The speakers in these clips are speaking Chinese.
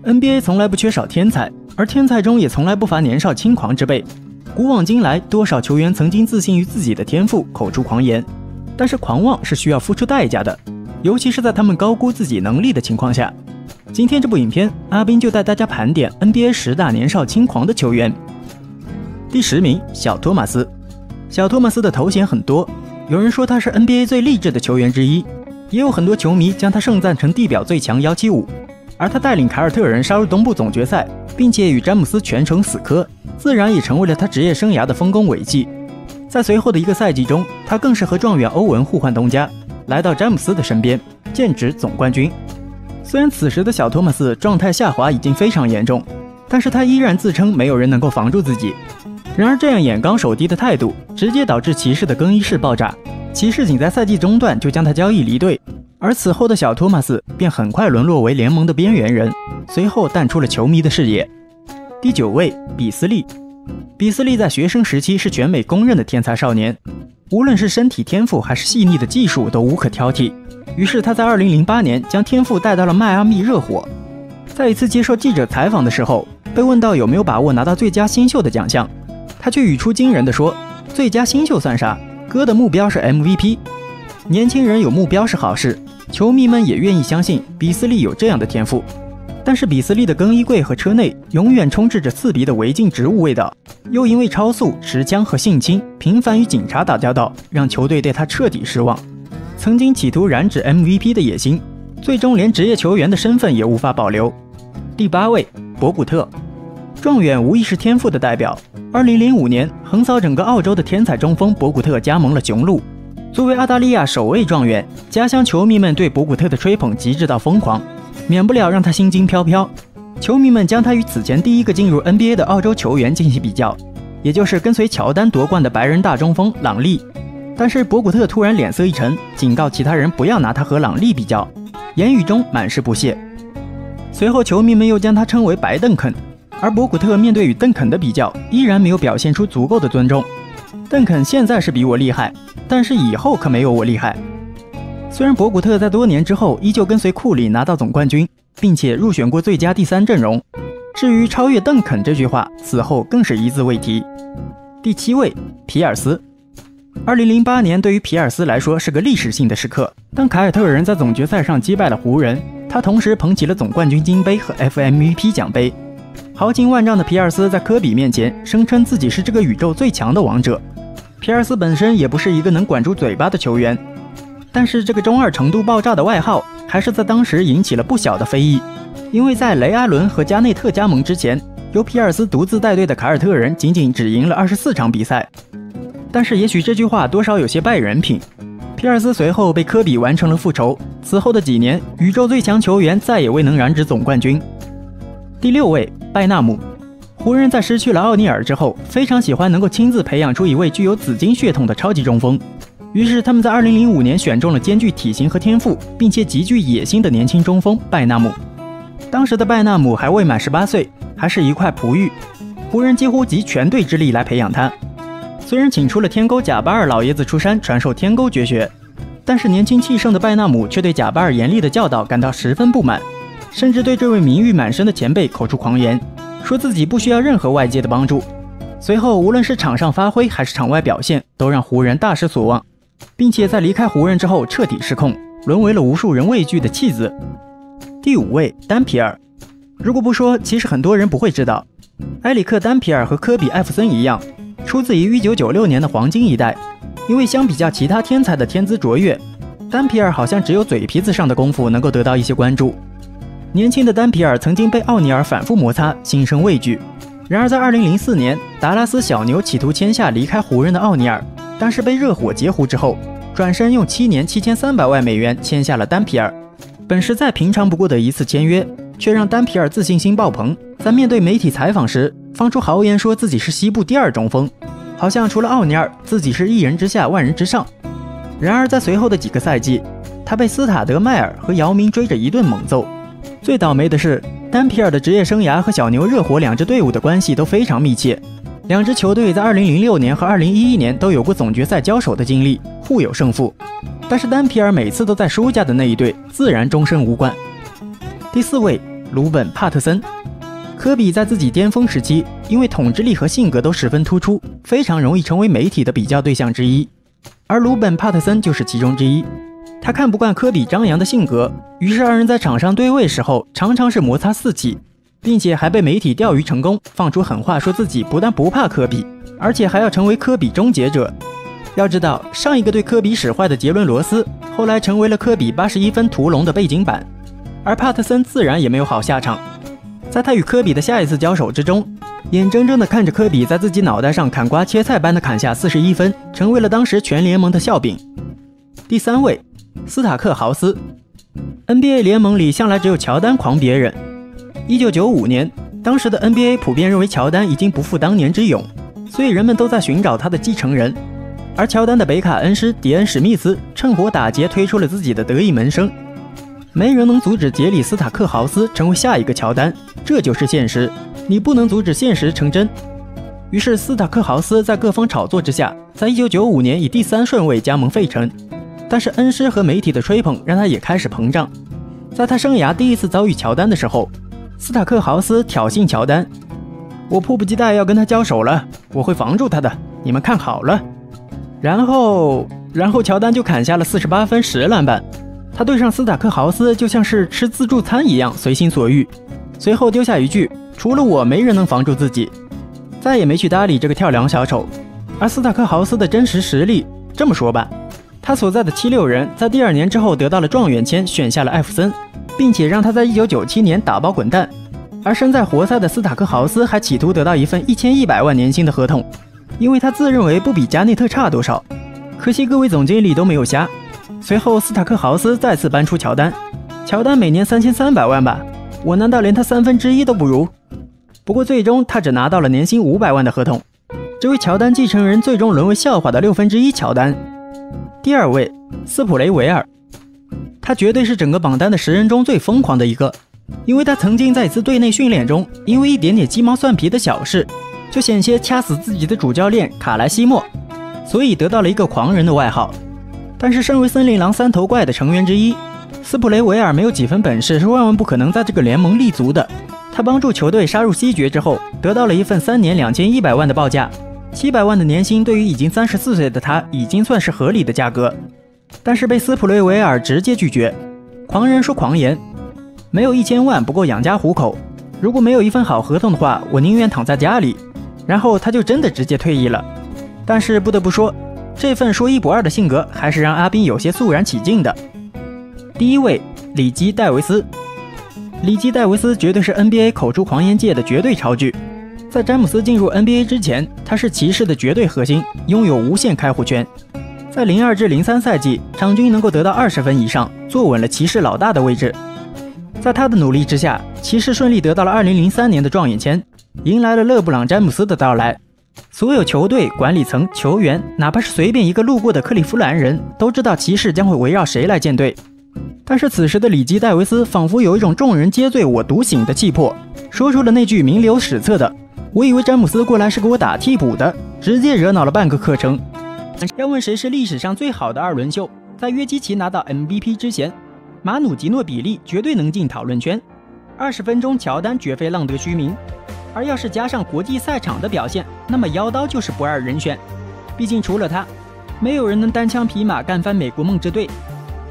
NBA 从来不缺少天才，而天才中也从来不乏年少轻狂之辈。古往今来，多少球员曾经自信于自己的天赋，口出狂言。但是狂妄是需要付出代价的，尤其是在他们高估自己能力的情况下。今天这部影片，阿斌就带大家盘点 NBA 10大年少轻狂的球员。第10名，小托马斯。小托马斯的头衔很多，有人说他是 NBA 最励志的球员之一，也有很多球迷将他盛赞成地表最强175。而他带领凯尔特人杀入东部总决赛，并且与詹姆斯全程死磕，自然也成为了他职业生涯的丰功伟绩。在随后的一个赛季中，他更是和状元欧文互换东家，来到詹姆斯的身边，剑指总冠军。虽然此时的小托马斯状态下滑已经非常严重，但是他依然自称没有人能够防住自己。然而这样眼高手低的态度，直接导致骑士的更衣室爆炸，骑士仅在赛季中段就将他交易离队。而此后的小托马斯便很快沦落为联盟的边缘人，随后淡出了球迷的视野。第9位，比斯利。比斯利在学生时期是全美公认的天才少年，无论是身体天赋还是细腻的技术都无可挑剔。于是他在2008年将天赋带到了迈阿密热火。在一次接受记者采访的时候，被问到有没有把握拿到最佳新秀的奖项，他却语出惊人地说：“最佳新秀算啥？哥的目标是 MVP。” 年轻人有目标是好事，球迷们也愿意相信比斯利有这样的天赋。但是比斯利的更衣柜和车内永远充斥着刺鼻的违禁植物味道，又因为超速、持枪和性侵频繁与警察打交道，让球队对他彻底失望。曾经企图染指 MVP 的野心，最终连职业球员的身份也无法保留。第8位，博古特。状元无疑是天赋的代表。2005年，横扫整个澳洲的天才中锋博古特加盟了雄鹿。作为澳大利亚首位状元，家乡球迷们对博古特的吹捧极致到疯狂，免不了让他心惊飘飘。球迷们将他与此前第一个进入 NBA 的澳洲球员进行比较，也就是跟随乔丹夺冠的白人大中锋朗利。但是博古特突然脸色一沉，警告其他人不要拿他和朗利比较，言语中满是不屑。随后球迷们又将他称为白邓肯，而博古特面对与邓肯的比较，依然没有表现出足够的尊重。邓肯现在是比我厉害，但是以后可没有我厉害。虽然博古特在多年之后依旧跟随库里拿到总冠军，并且入选过最佳第3阵容，至于超越邓肯这句话，此后更是一字未提。第7位，皮尔斯。2008年对于皮尔斯来说是个历史性的时刻，当凯尔特人在总决赛上击败了湖人，他同时捧起了总冠军金杯和 FMVP 奖杯。豪情万丈的皮尔斯在科比面前声称自己是这个宇宙最强的王者。皮尔斯本身也不是一个能管住嘴巴的球员，但是这个中二程度爆炸的外号还是在当时引起了不小的非议。因为在雷阿伦和加内特加盟之前，由皮尔斯独自带队的凯尔特人仅仅只赢了24场比赛。但是也许这句话多少有些败人品。皮尔斯随后被科比完成了复仇，此后的几年，宇宙最强球员再也未能染指总冠军。第6位，拜纳姆。湖人在失去了奥尼尔之后，非常喜欢能够亲自培养出一位具有紫金血统的超级中锋。于是他们在2005年选中了兼具体型和天赋，并且极具野心的年轻中锋拜纳姆。当时的拜纳姆还未满18岁，还是一块璞玉，湖人几乎集全队之力来培养他。虽然请出了天钩贾巴尔老爷子出山传授天钩绝学，但是年轻气盛的拜纳姆却对贾巴尔严厉的教导感到十分不满，甚至对这位名誉满身的前辈口出狂言，说自己不需要任何外界的帮助。随后无论是场上发挥还是场外表现，都让湖人大失所望，并且在离开湖人之后彻底失控，沦为了无数人畏惧的弃子。第5位，丹皮尔。如果不说，其实很多人不会知道，埃里克·丹皮尔和科比·艾弗森一样，出自于1996年的黄金一代。因为相比较其他天才的天资卓越，丹皮尔好像只有嘴皮子上的功夫能够得到一些关注。年轻的丹皮尔曾经被奥尼尔反复摩擦，心生畏惧。然而在2004年，达拉斯小牛企图签下离开湖人的奥尼尔，但是被热火截胡之后，转身用7年7300万美元签下了丹皮尔。本是再平常不过的一次签约，却让丹皮尔自信心爆棚，在面对媒体采访时放出豪言说自己是西部第2中锋，好像除了奥尼尔，自己是一人之下万人之上。然而在随后的几个赛季，他被斯塔德迈尔和姚明追着一顿猛揍。最倒霉的是，丹皮尔的职业生涯和小牛、热火2支队伍的关系都非常密切，2支球队在2006年和2011年都有过总决赛交手的经历，互有胜负。但是丹皮尔每次都在输家的那一队，自然终身无冠。第4位，鲁本·帕特森。科比在自己巅峰时期，因为统治力和性格都十分突出，非常容易成为媒体的比较对象之一，而鲁本·帕特森就是其中之一。他看不惯科比张扬的性格，于是二人在场上对位时候常常是摩擦四起，并且还被媒体钓鱼成功，放出狠话说自己不但不怕科比，而且还要成为科比终结者。要知道，上一个对科比使坏的杰伦·罗斯，后来成为了科比81分屠龙的背景板，而帕特森自然也没有好下场。在他与科比的下一次交手之中，眼睁睁地看着科比在自己脑袋上砍瓜切菜般的砍下41分，成为了当时全联盟的笑柄。第3位，斯塔克豪斯。NBA 联盟里向来只有乔丹狂别人。1995年，当时的 NBA 普遍认为乔丹已经不复当年之勇，所以人们都在寻找他的继承人。而乔丹的北卡恩师迪恩·史密斯趁火打劫，推出了自己的得意门生。没人能阻止杰里·斯塔克豪斯成为下一个乔丹，这就是现实，你不能阻止现实成真。于是斯塔克豪斯在各方炒作之下，在1995年以第3顺位加盟费城。但是恩师和媒体的吹捧让他也开始膨胀。在他生涯第一次遭遇乔丹的时候，斯塔克豪斯挑衅乔丹：“我迫不及待要跟他交手了，我会防住他的，你们看好了。”然后乔丹就砍下了48分10篮板。他对上斯塔克豪斯就像是吃自助餐一样随心所欲，随后丢下一句：“除了我，没人能防住自己。”再也没去搭理这个跳梁小丑。而斯塔克豪斯的真实实力，这么说吧，他所在的76人在第2年之后得到了状元签，选下了艾弗森，并且让他在1997年打包滚蛋。而身在活塞的斯塔克豪斯还企图得到一份1100万年薪的合同，因为他自认为不比加内特差多少。可惜各位总经理都没有瞎。随后斯塔克豪斯再次搬出乔丹，乔丹每年3300万吧，我难道连他1/3都不如？不过最终他只拿到了年薪500万的合同。这位乔丹继承人最终沦为笑话的1/6乔丹。第2位，斯普雷维尔。他绝对是整个榜单的10人中最疯狂的一个，因为他曾经在一次队内训练中，因为一点点鸡毛蒜皮的小事，就险些掐死自己的主教练卡莱西莫，所以得到了一个狂人的外号。但是身为森林狼3头怪的成员之一，斯普雷维尔没有几分本事是万万不可能在这个联盟立足的。他帮助球队杀入西决之后，得到了一份3年2100万的报价，700万的年薪对于已经34岁的他已经算是合理的价格。但是被斯普雷维尔直接拒绝。狂人说狂言，没有1000万不够养家糊口，如果没有一份好合同的话，我宁愿躺在家里。然后他就真的直接退役了。但是不得不说，这份说1不2的性格还是让阿宾有些肃然起敬的。第1位，里基·戴维斯。里基·戴维斯绝对是 NBA 口出狂言界的绝对超巨。在詹姆斯进入 NBA 之前，他是骑士的绝对核心，拥有无限开火权。在02至03赛季，场均能够得到20分以上，坐稳了骑士老大的位置。在他的努力之下，骑士顺利得到了2003年的状元签，迎来了勒布朗·詹姆斯的到来。所有球队、管理层、球员，哪怕是随便一个路过的克利夫兰人，都知道骑士将会围绕谁来建队。但是此时的里基·戴维斯仿佛有一种众人皆醉我独醒的气魄，说出了那句名留史册的：“我以为詹姆斯过来是给我打替补的”，直接惹恼了半个课程。要问谁是历史上最好的2轮秀，在约基奇拿到 MVP 之前，马努·吉诺比利绝对能进讨论圈。20分钟乔丹绝非浪得虚名。而要是加上国际赛场的表现，那么妖刀就是不二人选。毕竟除了他，没有人能单枪匹马干翻美国梦之队。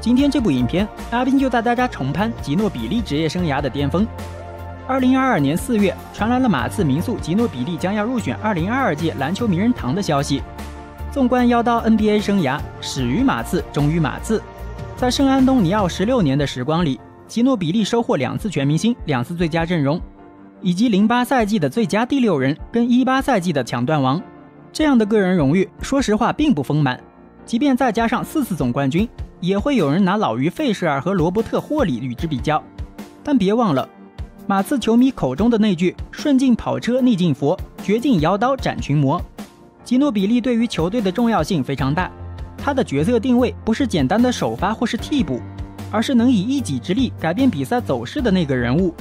今天这部影片，阿宾就带大家重攀吉诺比利职业生涯的巅峰。2022年4月，传来了马刺民宿吉诺比利将要入选2022届篮球名人堂的消息。纵观妖刀 NBA 生涯，始于马刺，终于马刺。在圣安东尼奥16年的时光里，吉诺比利收获2次全明星、2次最佳阵容，以及08赛季的最佳第6人跟18赛季的抢断王。这样的个人荣誉，说实话并不丰满。即便再加上4次总冠军，也会有人拿老于费舍尔和罗伯特·霍里与之比较。但别忘了，马刺球迷口中的那句“顺境跑车，逆境佛，绝境摇刀斩群魔”，吉诺比利对于球队的重要性非常大。他的角色定位不是简单的首发或是替补，而是能以一己之力改变比赛走势的那个人物。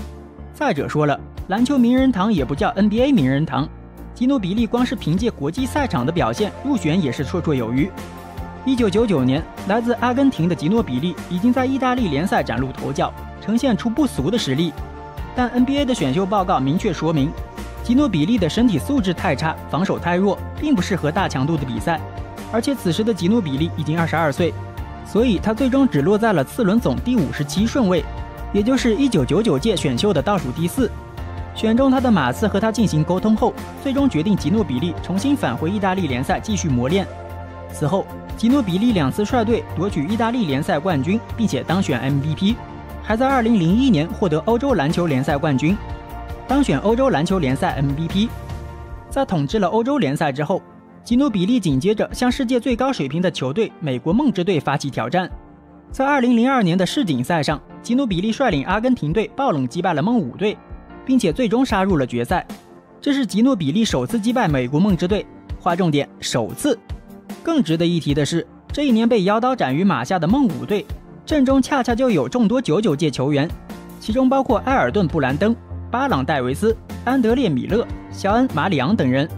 再者说了，篮球名人堂也不叫 NBA 名人堂，吉诺比利光是凭借国际赛场的表现入选也是绰绰有余。1999年，来自阿根廷的吉诺比利已经在意大利联赛崭露头角，呈现出不俗的实力。但 NBA 的选秀报告明确说明，吉诺比利的身体素质太差，防守太弱，并不适合大强度的比赛。而且此时的吉诺比利已经22岁，所以他最终只落在了次轮总第57顺位，也就是1999届选秀的倒数第4。选中他的马刺和他进行沟通后，最终决定吉诺比利重新返回意大利联赛继续磨练。此后，吉诺比利2次率队夺取意大利联赛冠军，并且当选 MVP， 还在2001年获得欧洲篮球联赛冠军，当选欧洲篮球联赛 MVP。在统治了欧洲联赛之后，吉诺比利紧接着向世界最高水平的球队美国梦之队发起挑战。在2002年的世锦赛上，吉诺比利率领阿根廷队爆冷击败了梦5队，并且最终杀入了决赛。这是吉诺比利首次击败美国梦之队，划重点，首次。更值得一提的是，这一年被妖刀斩于马下的梦5队阵中恰恰就有众多99届球员，其中包括埃尔顿·布兰登、巴朗·戴维斯、安德烈·米勒、肖恩·马里昂等人。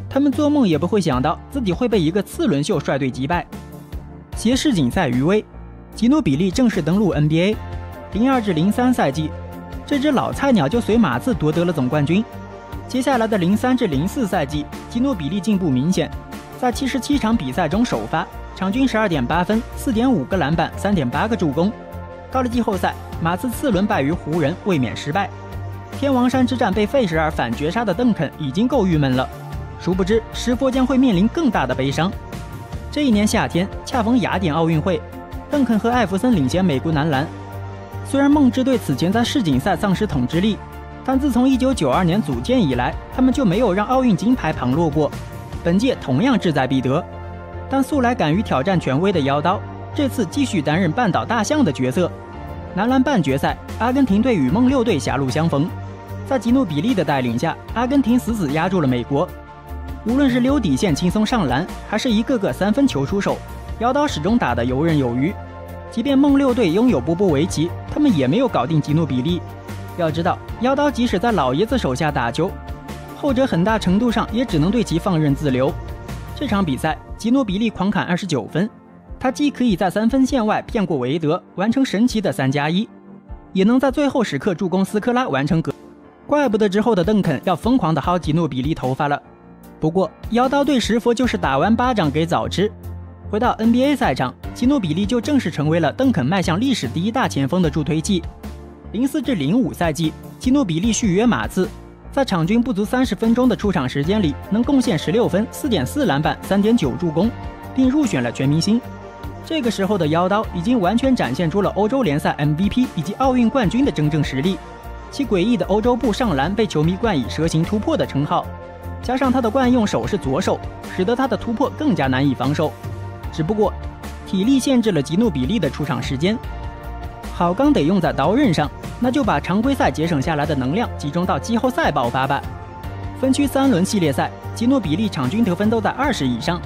他们做梦也不会想到自己会被一个次轮秀率队击败。携世锦赛余威，吉诺比利正式登陆 NBA。02至03赛季，这只老菜鸟就随马刺夺得了总冠军。接下来的03至04赛季，吉诺比利进步明显，在77场比赛中首发，场均12.8分、4.5个篮板、3.8个助攻。到了季后赛，马刺次轮败于湖人，卫冕失败。天王山之战被费舍尔反绝杀的邓肯已经够郁闷了，殊不知石佛将会面临更大的悲伤。这一年夏天恰逢雅典奥运会，邓肯和艾弗森领衔美国男篮。虽然梦之队此前在世锦赛丧失统治力，但自从1992年组建以来，他们就没有让奥运金牌旁落过。本届同样志在必得，但素来敢于挑战权威的妖刀，这次继续担任绊倒大象的角色。男篮半决赛，阿根廷队与梦6队狭路相逢，在吉诺比利的带领下，阿根廷死死压住了美国。无论是溜底线轻松上篮，还是一个个三分球出手，妖刀始终打得游刃有余。即便梦6队拥有波波维奇，他们也没有搞定吉诺比利。要知道，妖刀即使在老爷子手下打球，后者很大程度上也只能对其放任自流。这场比赛，吉诺比利狂砍29分，他既可以在3分线外骗过韦德，完成神奇的3+1，也能在最后时刻助攻斯科拉完成怪不得之后的邓肯要疯狂地薅吉诺比利头发了。不过，妖刀对石佛就是打完巴掌给早吃。回到 NBA 赛场，吉诺比利就正式成为了邓肯迈向历史第1大前锋的助推器。04至05赛季，吉诺比利续约马刺，在场均不足30分钟的出场时间里，能贡献16分、4.4篮板、3.9助攻，并入选了全明星。这个时候的妖刀已经完全展现出了欧洲联赛 MVP 以及奥运冠军的真正实力。其诡异的欧洲步上篮被球迷冠以蛇形突破的称号，加上他的惯用手是左手，使得他的突破更加难以防守。只不过体力限制了吉诺比利的出场时间，好钢得用在刀刃上，那就把常规赛节省下来的能量集中到季后赛爆发吧。分区3轮系列赛，吉诺比利场均得分都在20以上。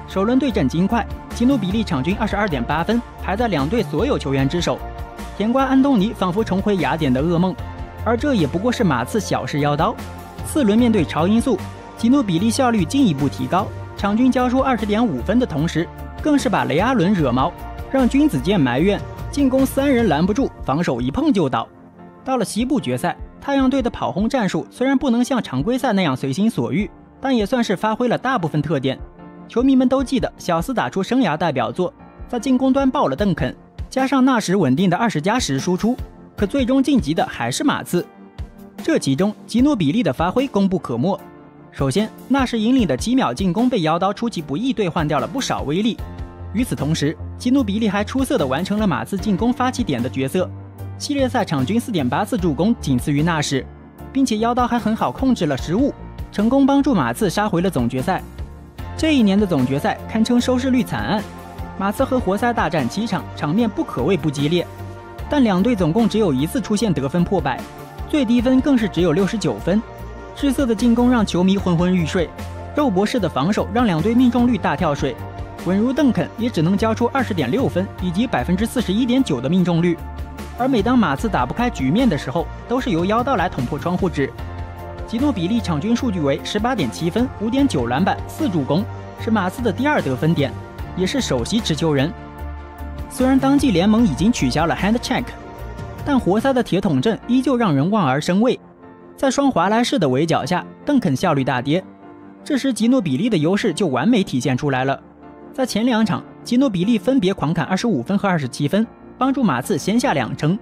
首轮对阵金块，吉诺比利场均22.8分，排在两队所有球员之首。甜瓜安东尼仿佛重回雅典的噩梦，而这也不过是马刺小试妖刀。次轮面对超音速，吉诺比利效率进一步提高，场均交出20.5分的同时，更是把雷阿伦惹毛，让君子剑埋怨进攻3人拦不住，防守一碰就倒。到了西部决赛，太阳队的跑轰战术虽然不能像常规赛那样随心所欲，但也算是发挥了大部分特点。球迷们都记得小斯打出生涯代表作，在进攻端爆了邓肯，加上那时稳定的20+10输出，可最终晋级的还是马刺。这其中吉诺比利的发挥功不可没。首先，那时引领的7秒进攻被妖刀出其不意兑换掉了不少威力。与此同时，吉诺比利还出色地完成了马刺进攻发起点的角色，系列赛场均4.8次助攻，仅次于纳什，并且妖刀还很好控制了失误，成功帮助马刺杀回了总决赛。这一年的总决赛堪称收视率惨案，马刺和活塞大战7场，场面不可谓不激烈，但两队总共只有1次出现得分破百，最低分更是只有69分。失色的进攻让球迷昏昏欲睡，肉搏式的防守让两队命中率大跳水，稳如邓肯也只能交出20.6分以及41.9%的命中率。而每当马刺打不开局面的时候，都是由妖刀来捅破窗户纸。吉诺比利场均数据为18.7分、5.9篮板、4助攻，是马刺的第2得分点，也是首席持球人。虽然当季联盟已经取消了 hand check，但活塞的铁桶阵依旧让人望而生畏。在双华莱士的围剿下，邓肯效率大跌。这时吉诺比利的优势就完美体现出来了。在前2场，吉诺比利分别狂砍25分和27分，帮助马刺先下2城。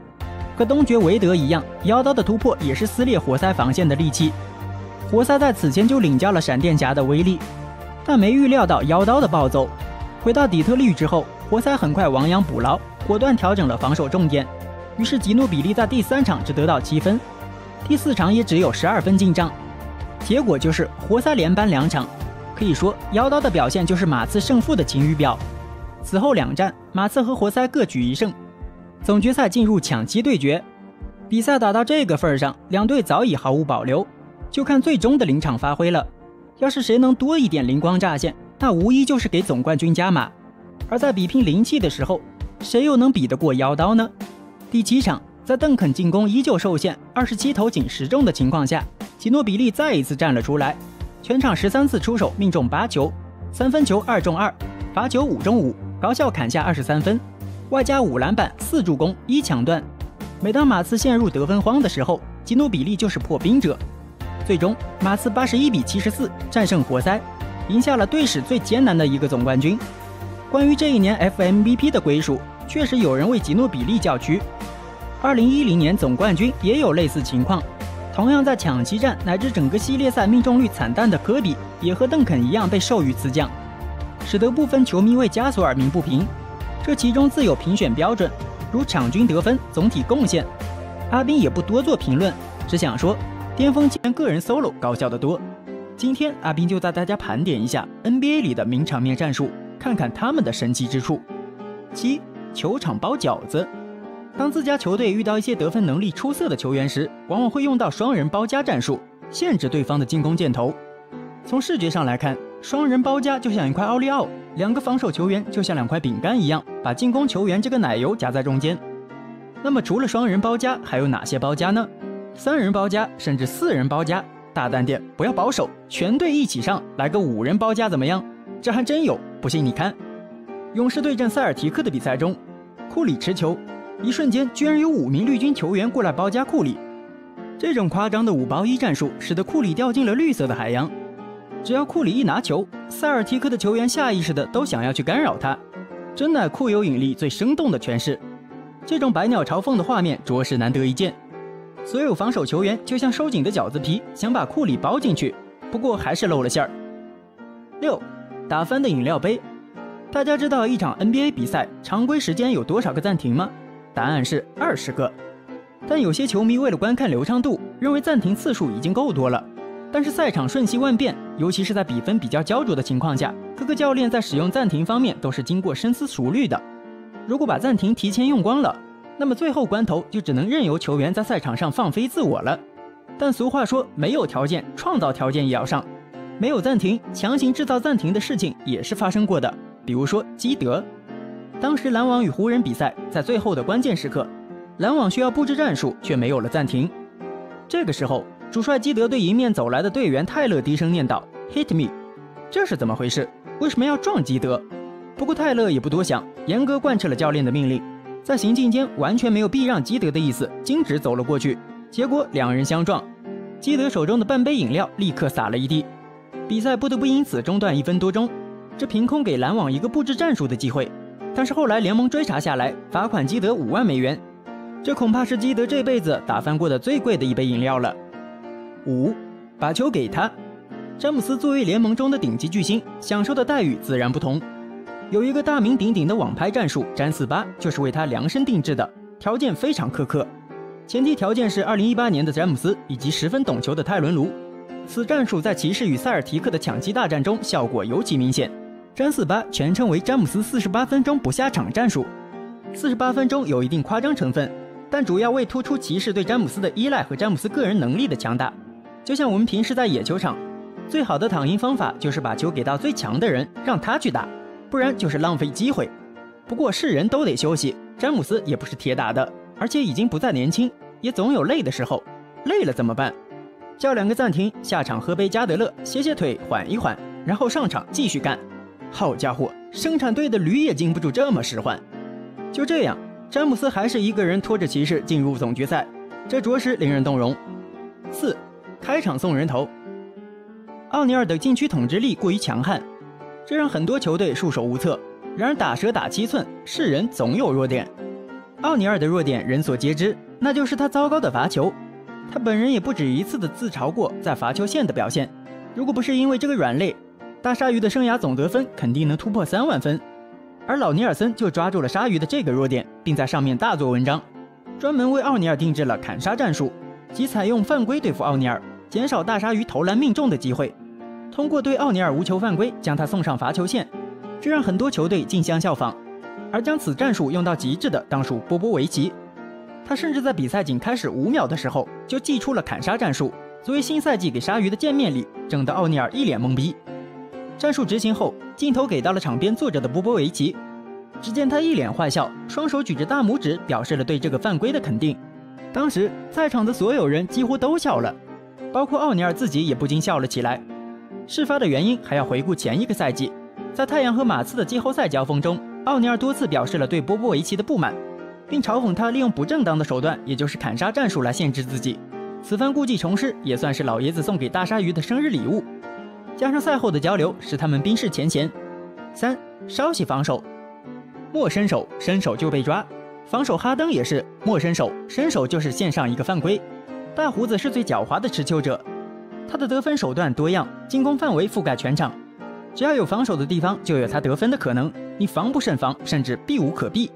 和东决韦德一样，妖刀的突破也是撕裂活塞防线的利器。活塞在此前就领教了闪电侠的威力，但没预料到妖刀的暴走。回到底特律之后，活塞很快亡羊补牢，果断调整了防守重点。于是吉诺比利在第3场只得到7分，第4场也只有12分进账。结果就是活塞连扳2场，可以说妖刀的表现就是马刺胜负的晴雨表。此后2战，马刺和活塞各举1胜，总决赛进入抢七对决。比赛打到这个份上，两队早已毫无保留，就看最终的临场发挥了。要是谁能多一点灵光乍现，那无疑就是给总冠军加码。而在比拼灵气的时候，谁又能比得过妖刀呢？第7场，在邓肯进攻依旧受限，27投仅10中的情况下，吉诺比利再一次站了出来，全场13次出手命中8球，3分球2中2，罚球5中5，高效砍下23分，外加5篮板4助攻1抢断。每当马刺陷入得分荒的时候，吉诺比利就是破冰者。最终马刺81比74战胜活塞，赢下了队史最艰难的一个总冠军。关于这一年 FMVP 的归属，确实有人为吉诺比利叫屈。2010年总冠军也有类似情况，同样在抢七战乃至整个系列赛命中率惨淡的科比，也和邓肯一样被授予此奖，使得部分球迷为加索尔鸣不平。这其中自有评选标准，如场均得分、总体贡献。阿宾也不多做评论，只想说巅峰前个人 solo 高效得多。今天阿宾就带大家盘点一下 NBA 里的名场面战术，看看他们的神奇之处。7. 球场包饺子。当自家球队遇到一些得分能力出色的球员时，往往会用到双人包夹战术，限制对方的进攻箭头。从视觉上来看，双人包夹就像一块奥利奥，两个防守球员就像2块饼干一样，把进攻球员这个奶油夹在中间。那么除了双人包夹，还有哪些包夹呢？3人包夹，甚至4人包夹。大胆点，不要保守，全队一起上，来个5人包夹怎么样？这还真有，不信你看。勇士对阵塞尔提克的比赛中，库里持球，一瞬间居然有5名绿军球员过来包夹库里。这种夸张的5包1战术，使得库里掉进了绿色的海洋。只要库里一拿球，塞尔提克的球员下意识的都想要去干扰他，真乃库有引力最生动的诠释。这种百鸟朝凤的画面着实难得一见。所有防守球员就像收紧的饺子皮，想把库里包进去，不过还是露了馅儿。6. 打翻的饮料杯。大家知道一场 NBA 比赛常规时间有多少个暂停吗？答案是20个。但有些球迷为了观看流畅度，认为暂停次数已经够多了。但是赛场瞬息万变，尤其是在比分比较焦灼的情况下，各个教练在使用暂停方面都是经过深思熟虑的。如果把暂停提前用光了，那么最后关头就只能任由球员在赛场上放飞自我了。但俗话说，没有条件，创造条件也要上。没有暂停，强行制造暂停的事情也是发生过的。比如说基德，当时篮网与湖人比赛，在最后的关键时刻，篮网需要布置战术，却没有了暂停。这个时候，主帅基德对迎面走来的队员泰勒低声念叨 "Hit me"， 这是怎么回事？为什么要撞基德？不过泰勒也不多想，严格贯彻了教练的命令，在行进间完全没有避让基德的意思，径直走了过去。结果两人相撞，基德手中的半杯饮料立刻洒了一地，比赛不得不因此中断1分多钟。这凭空给篮网一个布置战术的机会，但是后来联盟追查下来，罚款基德5万美元，这恐怕是基德这辈子打翻过的最贵的一杯饮料了。5. 把球给他。詹姆斯作为联盟中的顶级巨星，享受的待遇自然不同。有一个大名鼎鼎的网拍战术詹48就是为他量身定制的，条件非常苛刻，前提条件是2018年的詹姆斯以及十分懂球的泰伦卢。此战术在骑士与塞尔提克的抢七大战中效果尤其明显。詹48全称为詹姆斯48分钟不下场战术。48分钟有一定夸张成分，但主要为突出骑士对詹姆斯的依赖和詹姆斯个人能力的强大。就像我们平时在野球场，最好的躺赢方法就是把球给到最强的人，让他去打，不然就是浪费机会。不过是人都得休息，詹姆斯也不是铁打的，而且已经不再年轻，也总有累的时候。累了怎么办？叫2个暂停，下场喝杯加德乐，歇歇腿，缓一缓，然后上场继续干。好家伙，生产队的驴也经不住这么使唤。就这样，詹姆斯还是一个人拖着骑士进入总决赛，这着实令人动容。4. 开场送人头。奥尼尔的禁区统治力过于强悍，这让很多球队束手无策。然而打蛇打7寸，是人总有弱点。奥尼尔的弱点人所皆知，那就是他糟糕的罚球。他本人也不止一次地自嘲过在罚球线的表现，如果不是因为这个软肋，大鲨鱼的生涯总得分肯定能突破3万分。而老尼尔森就抓住了鲨鱼的这个弱点，并在上面大做文章，专门为奥尼尔定制了砍杀战术，即采用犯规对付奥尼尔，减少大鲨鱼投篮命中的机会，通过对奥尼尔无球犯规将他送上罚球线，这让很多球队竞相效仿。而将此战术用到极致的当属波波维奇，他甚至在比赛仅开始5秒的时候就祭出了砍杀战术，作为新赛季给鲨鱼的见面礼，整得奥尼尔一脸懵逼。战术执行后，镜头给到了场边坐着的波波维奇，只见他一脸坏笑，双手举着大拇指，表示了对这个犯规的肯定。当时在场的所有人几乎都笑了，包括奥尼尔自己也不禁笑了起来。事发的原因还要回顾前一个赛季，在太阳和马刺的季后赛交锋中，奥尼尔多次表示了对波波维奇的不满，并嘲讽他利用不正当的手段，也就是砍杀战术来限制自己。此番故技重施，也算是老爷子送给大鲨鱼的生日礼物。加上赛后的交流，使他们冰释前嫌。3. 稍息防守。莫伸手，伸手就被抓。防守哈登也是莫伸手，伸手就是献上一个犯规。大胡子是最狡猾的持球者，他的得分手段多样，进攻范围覆盖全场，只要有防守的地方就有他得分的可能，你防不胜防，甚至避无可避。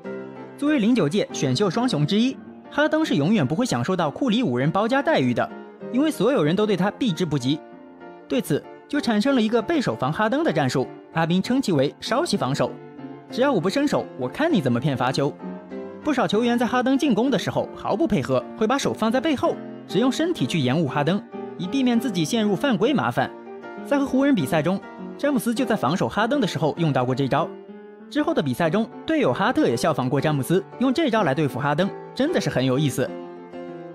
作为09届选秀双雄之一，哈登是永远不会享受到库里5人包夹待遇的，因为所有人都对他避之不及。对此就产生了一个背手防哈登的战术，阿宾称其为稍息防守。只要我不伸手，我看你怎么骗罚球。不少球员在哈登进攻的时候毫不配合，会把手放在背后，只用身体去延误哈登，以避免自己陷入犯规麻烦。在和湖人比赛中，詹姆斯就在防守哈登的时候用到过这招。之后的比赛中，队友哈特也效仿过詹姆斯，用这招来对付哈登，真的是很有意思。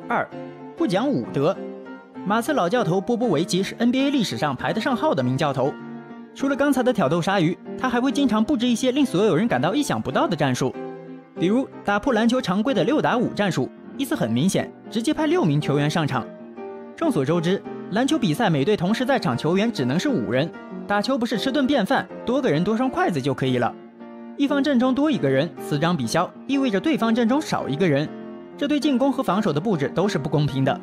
2. 不讲武德。马刺老教头波波维奇是 NBA 历史上排得上号的名教头，除了刚才的挑逗鲨鱼，他还会经常布置一些令所有人感到意想不到的战术，比如打破篮球常规的6打5战术，意思很明显，直接派6名球员上场。众所周知，篮球比赛每队同时在场球员只能是5人，打球不是吃顿便饭，多个人多双筷子就可以了。一方阵中多一个人，此涨彼消，意味着对方阵中少一个人，这对进攻和防守的布置都是不公平的。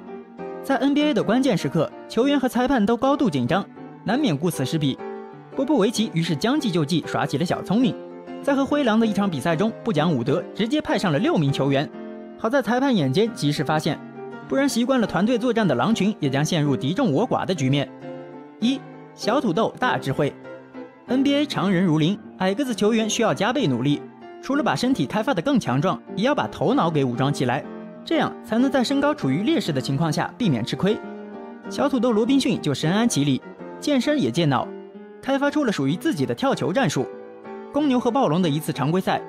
在 NBA 的关键时刻，球员和裁判都高度紧张，难免顾此失彼。波波维奇于是将计就计，耍起了小聪明，在和灰狼的一场比赛中不讲武德，直接派上了6名球员。好在裁判眼尖，及时发现，不然习惯了团队作战的狼群也将陷入敌众我寡的局面。1. 小土豆大智慧。 NBA 常人如林，矮个子球员需要加倍努力，除了把身体开发得更强壮，也要把头脑给武装起来，这样才能在身高处于劣势的情况下避免吃亏。小土豆罗宾逊就深谙其理，健身也健脑，开发出了属于自己的跳球战术。公牛和暴龙的一次常规赛，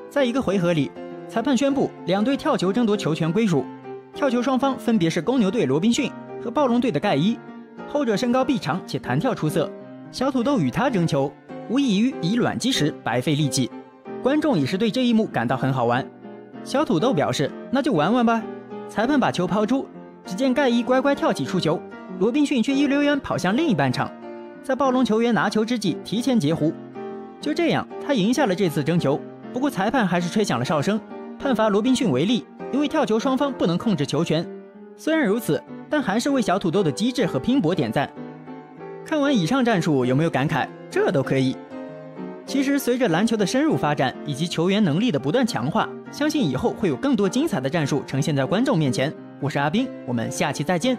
在一个回合里，裁判宣布2队跳球争夺球权归属，跳球双方分别是公牛队罗宾逊和暴龙队的盖伊，后者身高臂长且弹跳出色，小土豆与他争球，无异于以卵击石，白费力气。观众也是对这一幕感到很好玩。小土豆表示那就玩玩吧。裁判把球抛出，只见盖伊乖乖跳起出球，罗宾逊却一溜烟跑向另一半场，在暴龙球员拿球之际提前截胡。就这样，他赢下了这次争球。不过裁判还是吹响了哨声，判罚罗宾逊为例，因为跳球双方不能控制球权。虽然如此，但还是为小土豆的机智和拼搏点赞。看完以上战术，有没有感慨？这都可以。其实随着篮球的深入发展以及球员能力的不断强化，相信以后会有更多精彩的战术呈现在观众面前。我是阿斌，我们下期再见。